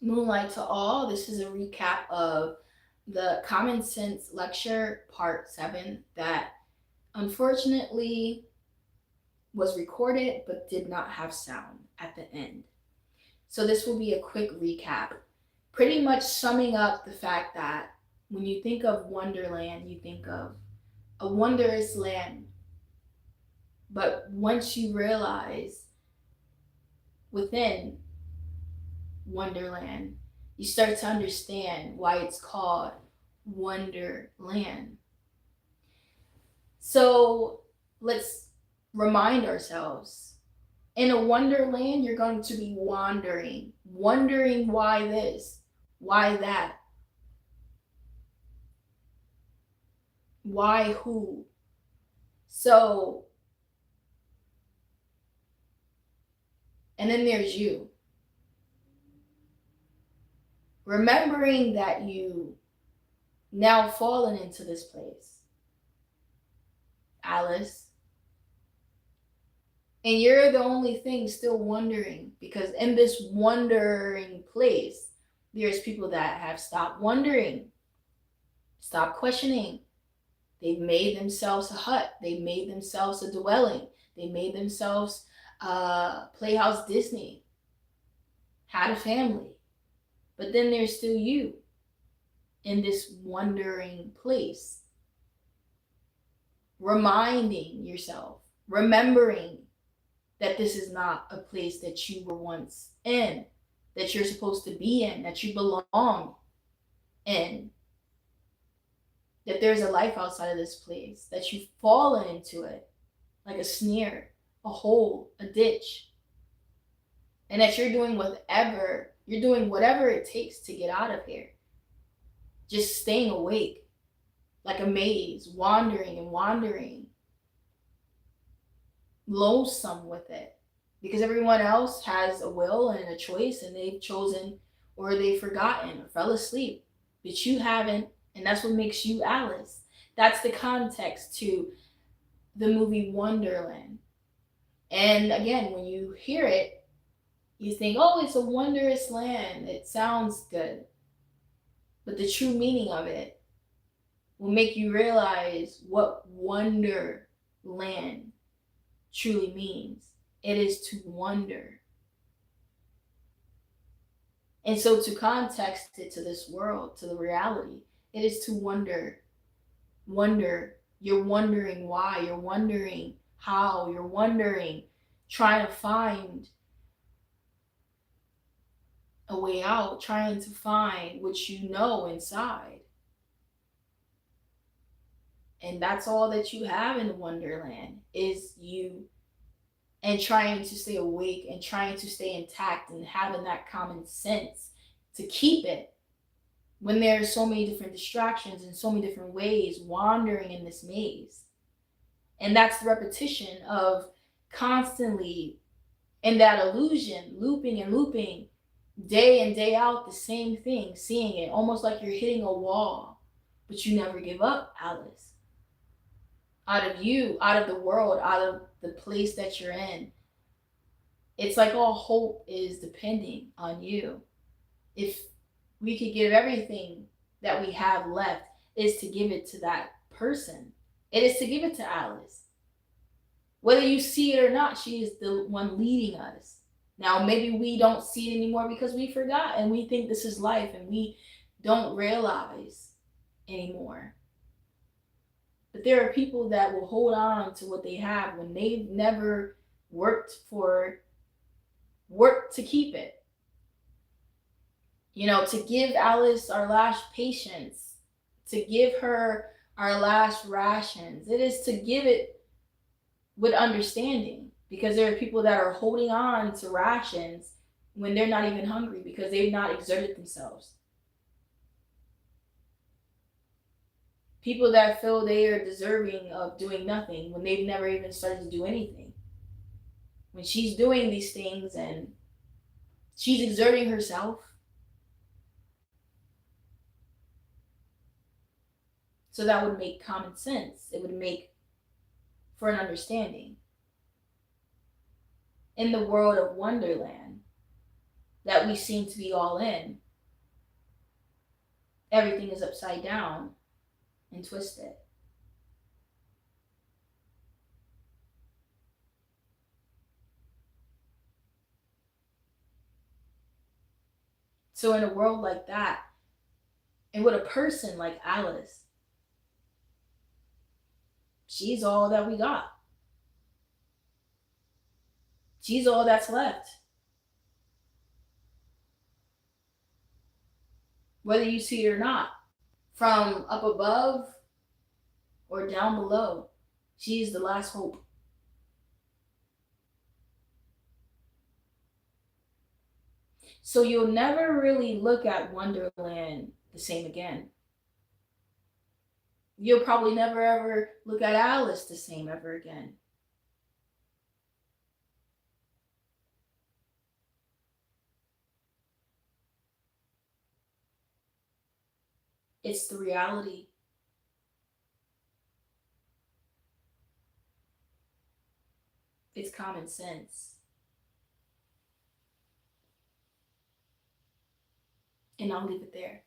Moonlight to all. This is a recap of the Common Sense Lecture, Part 7, that unfortunately was recorded but did not have sound at the end. So, this will be a quick recap, pretty much summing up the fact that when you think of Wonderland, you think of a wondrous land. But once you realize within Wonderland, you start to understand why it's called Wonderland. So let's remind ourselves, in a wonderland, you're going to be wandering, wondering why this, why that, why who. So, and then there's you. Remembering that you now fallen into this place, Alice, and you're the only thing still wondering, because in this wondering place, there's people that have stopped wondering, stopped questioning. They've made themselves a hut, they made themselves a dwelling, they made themselves Playhouse Disney, had a family. But then there's still you in this wondering place, reminding yourself, remembering that this is not a place that you were once in, that you're supposed to be in, that you belong in, that there's a life outside of this place, that you've fallen into it like a snare, a hole, a ditch, and that you're doing whatever it takes to get out of here. Just staying awake like a maze, wandering and wandering, loathsome with it, because everyone else has a will and a choice, and they've chosen or they've forgotten or fell asleep, but you haven't, and that's what makes you Alice. That's the context to the movie Wonderland. And again, when you hear it, you think, oh, it's a wondrous land. It sounds good. But the true meaning of it will make you realize what wonderland truly means. It is to wonder. And so, to context it to this world, to the reality, it is to wonder. Wonder. You're wondering why. You're wondering how. You're wondering, trying to find a way out, trying to find what you know inside. And that's all that you have in Wonderland is you, and trying to stay awake and trying to stay intact and having that common sense to keep it when there are so many different distractions and so many different ways wandering in this maze. And that's the repetition of constantly in that illusion, looping and looping, day in, day out, the same thing, seeing it almost like you're hitting a wall, but you never give up, Alice. Out of you, out of the world, out of the place that you're in. It's like all hope is depending on you. If we could give everything that we have left, is to give it to that person. It is to give it to Alice. Whether you see it or not, she is the one leading us. Now, maybe we don't see it anymore because we forgot and we think this is life and we don't realize anymore. But there are people that will hold on to what they have when they've never worked to keep it. You know, to give Alice our last patience, to give her our last rations. It is to give it with understanding, because there are people that are holding on to rations when they're not even hungry because they've not exerted themselves. People that feel they are deserving of doing nothing when they've never even started to do anything. When she's doing these things and she's exerting herself, so that would make common sense. It would make for an understanding. In the world of Wonderland, that we seem to be all in. Everything is upside down and twisted. So, in a world like that, and with a person like Alice, she's all that we got. She's all that's left. Whether you see it or not, from up above or down below, she's the last hope. So you'll never really look at Wonderland the same again. You'll probably never ever look at Alice the same ever again. It's the reality. It's common sense. And I'll leave it there.